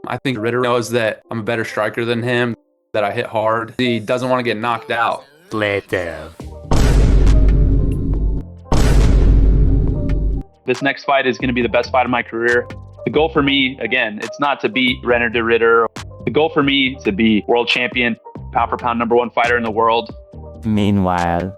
I think Ritter knows that I'm a better striker than him, that I hit hard. He doesn't want to get knocked out. Later. This next fight is going to be the best fight of my career. The goal for me, again, it's not to beat Reinier de Ritter. The goal for me is to be world champion, pound for pound #1 fighter in the world. Meanwhile.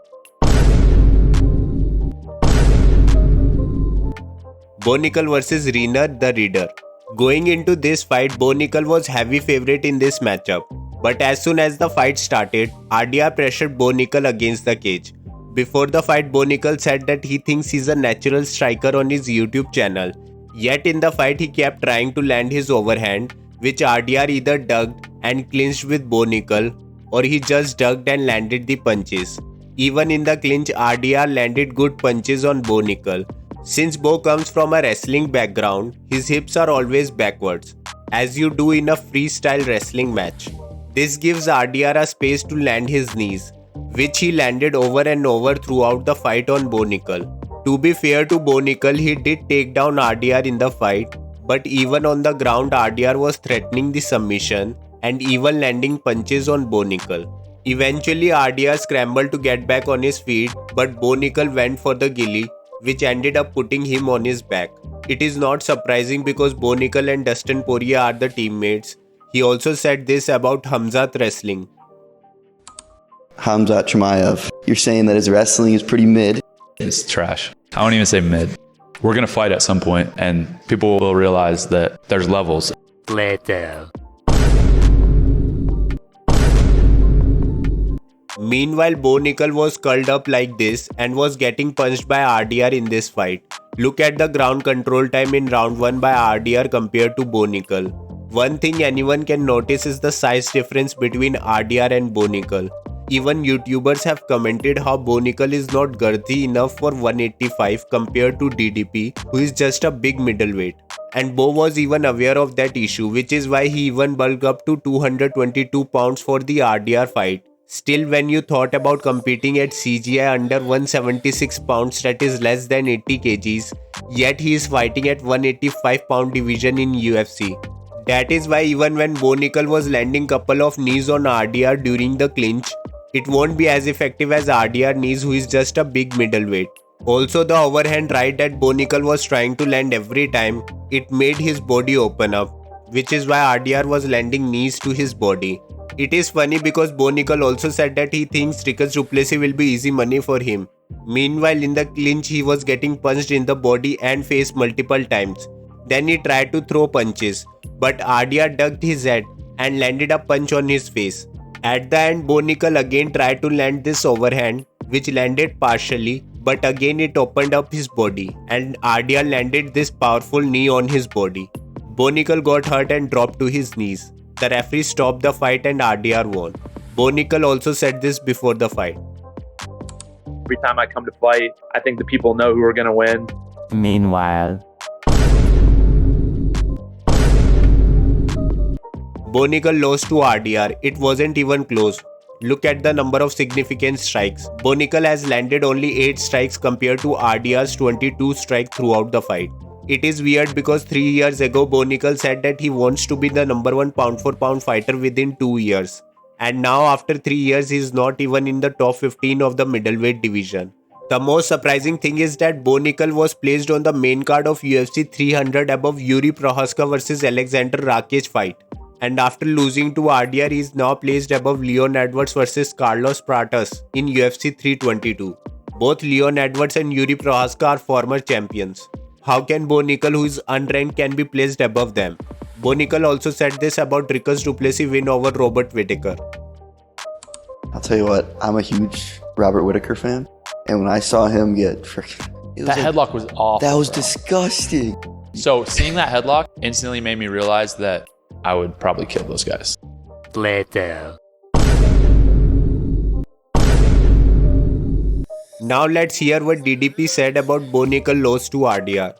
Bo Nickal versus Reinier the Reader. Going into this fight, Bo Nickal was heavy favorite in this matchup. But as soon as the fight started, RDR pressured Bo Nickal against the cage. Before the fight, Bo Nickal said that he thinks he's a natural striker on his YouTube channel. Yet in the fight, he kept trying to land his overhand, which RDR either ducked and clinched with Bo Nickal, or he just ducked and landed the punches. Even in the clinch, RDR landed good punches on Bo Nickal. Since Bo comes from a wrestling background, his hips are always backwards, as you do in a freestyle wrestling match. This gives RDR a space to land his knees, which he landed over and over throughout the fight on Bo Nickal. To be fair to Bo Nickal, he did take down RDR in the fight, but even on the ground RDR was threatening the submission and even landing punches on Bo Nickal. Eventually RDR scrambled to get back on his feet, but Bo Nickal went for the ghillie, which ended up putting him on his back. It is not surprising because Bo Nickal and Dustin Poirier are the teammates. He also said this about Khamzat wrestling. Khamzat Chimaev, you're saying that his wrestling is pretty mid? It's trash. I don't even say mid. We're going to fight at some point and people will realize that there's levels. Later. Meanwhile, Bo Nickal was curled up like this and was getting punched by RDR in this fight. Look at the ground control time in round 1 by RDR compared to Bo Nickal. One thing anyone can notice is the size difference between RDR and Bo Nickal. Even YouTubers have commented how Bo Nickal is not girthy enough for 185 compared to DDP, who is just a big middleweight. And Bo was even aware of that issue, which is why he even bulked up to 222 pounds for the RDR fight. Still, when you thought about competing at CGI under 176 pounds, that is less than 80 kgs, yet he is fighting at 185 pound division in UFC. That is why even when Bo Nickal was landing couple of knees on RDR during the clinch, it won't be as effective as RDR knees, who is just a big middleweight. Also, the overhand right that Bo Nickal was trying to land every time, it made his body open up, which is why RDR was landing knees to his body. It is funny because Bo Nickal also said that he thinks Dricus Du Plessis will be easy money for him. Meanwhile, in the clinch, he was getting punched in the body and face multiple times. Then he tried to throw punches, but RDR ducked his head and landed a punch on his face. At the end, Bo Nickal again tried to land this overhand, which landed partially, but again it opened up his body, and RDR landed this powerful knee on his body. Bo Nickal got hurt and dropped to his knees. The referee stopped the fight and RDR won. Bo Nickal also said this before the fight. Every time I come to fight, I think the people know who are going to win. Meanwhile. Bo Nickal lost to RDR. It wasn't even close. Look at the number of significant strikes. Bo Nickal has landed only 8 strikes compared to RDR's 22 strikes throughout the fight. It is weird because 3 years ago Bo Nickal said that he wants to be the #1 pound for pound fighter within 2 years. And now after 3 years he is not even in the top 15 of the middleweight division. The most surprising thing is that Bo Nickal was placed on the main card of UFC 300 above Yuri Prohaska vs Alexander Rakic fight. And after losing to RDR, he is now placed above Leon Edwards vs Carlos Pratas in UFC 322. Both Leon Edwards and Yuri Prohaska are former champions. How can Bo Nickal, who is unranked, can be placed above them? Bo Nickal also said this about Dricus Du Plessis win over Robert Whittaker. I'll tell you what, I'm a huge Robert Whittaker fan, and when I saw him get freaking... That headlock was awful. That was bro. disgusting. So seeing that headlock instantly made me realize that I would probably kill those guys. Later. Now let's hear what DDP said about Bo Nickal loss to RDR.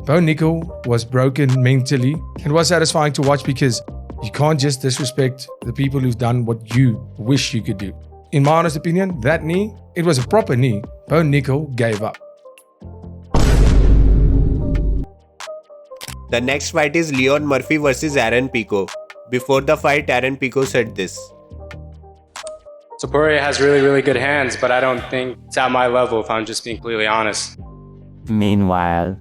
Bo Nickal was broken mentally. It was satisfying to watch because you can't just disrespect the people who've done what you wish you could do. In my honest opinion, that knee, it was a proper knee. Bo Nickal gave up. The next fight is Leon Murphy versus Aaron Pico. Before the fight, Aaron Pico said this. Topuria has really, really good hands, but I don't think it's at my level if I'm just being completely honest. Meanwhile,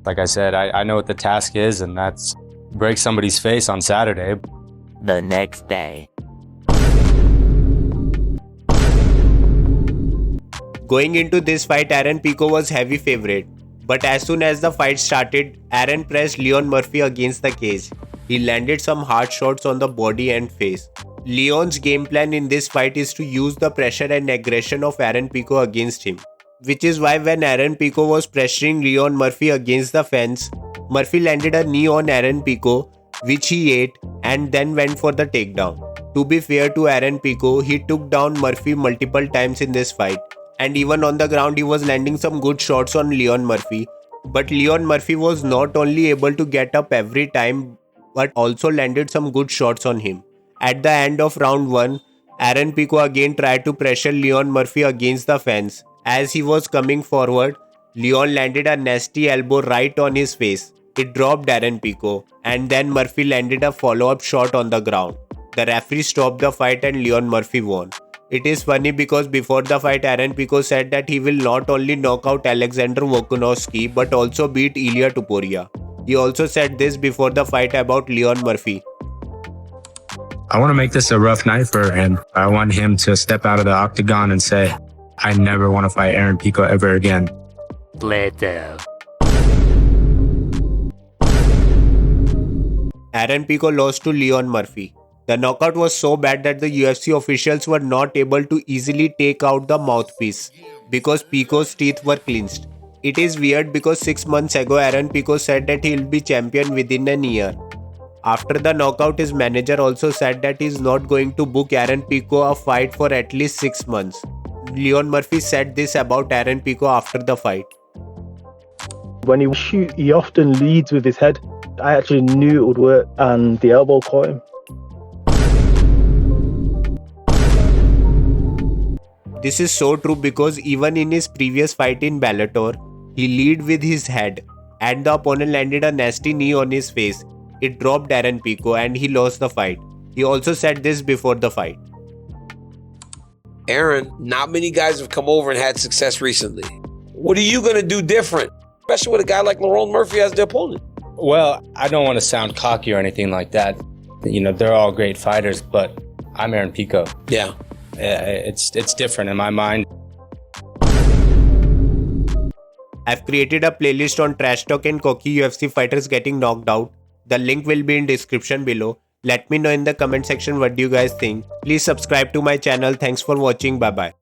Like I said, I know what the task is, and that's break somebody's face on Saturday. the next day. Going into this fight, Aaron Pico was heavy favorite. But as soon as the fight started, Aaron pressed Leon Murphy against the cage. He landed some hard shots on the body and face. Leon's game plan in this fight is to use the pressure and aggression of Aaron Pico against him. Which is why when Aaron Pico was pressuring Leon Murphy against the fence, Murphy landed a knee on Aaron Pico, which he ate and then went for the takedown. To be fair to Aaron Pico, he took down Murphy multiple times in this fight. And even on the ground, he was landing some good shots on Leon Murphy. But Leon Murphy was not only able to get up every time, but also landed some good shots on him. At the end of round 1, Aaron Pico again tried to pressure Leon Murphy against the fence. As he was coming forward, Leon landed a nasty elbow right on his face. It dropped Aaron Pico, and then Murphy landed a follow-up shot on the ground. The referee stopped the fight and Leon Murphy won. It is funny because before the fight, Aaron Pico said that he will not only knock out Alexander Volkanovski but also beat Ilia Topuria. He also said this before the fight about Leon Murphy. I want to make this a rough night for him. I want him to step out of the octagon and say, I never want to fight Aaron Pico ever again. Later. Aaron Pico lost to Leon Murphy. The knockout was so bad that the UFC officials were not able to easily take out the mouthpiece because Pico's teeth were clenched. It is weird because 6 months ago Aaron Pico said that he will be champion within a year. After the knockout, his manager also said that he is not going to book Aaron Pico a fight for at least 6 months. Leon Murphy said this about Aaron Pico after the fight. When he shoots, he often leads with his head. I actually knew it would work, and the elbow caught him. This is so true because even in his previous fight in Bellator, he lead with his head and the opponent landed a nasty knee on his face. It dropped Aaron Pico and he lost the fight. He also said this before the fight. Aaron, not many guys have come over and had success recently. What are you going to do different, especially with a guy like Lerone Murphy as the opponent? Well, I don't want to sound cocky or anything like that. You know, they're all great fighters, but I'm Aaron Pico. Yeah. It's different in my mind. I've created a playlist on trash talk and cocky UFC fighters getting knocked out. The link will be in description below. Let me know in the comment section what do you guys think. Please subscribe to my channel. Thanks for watching. Bye bye.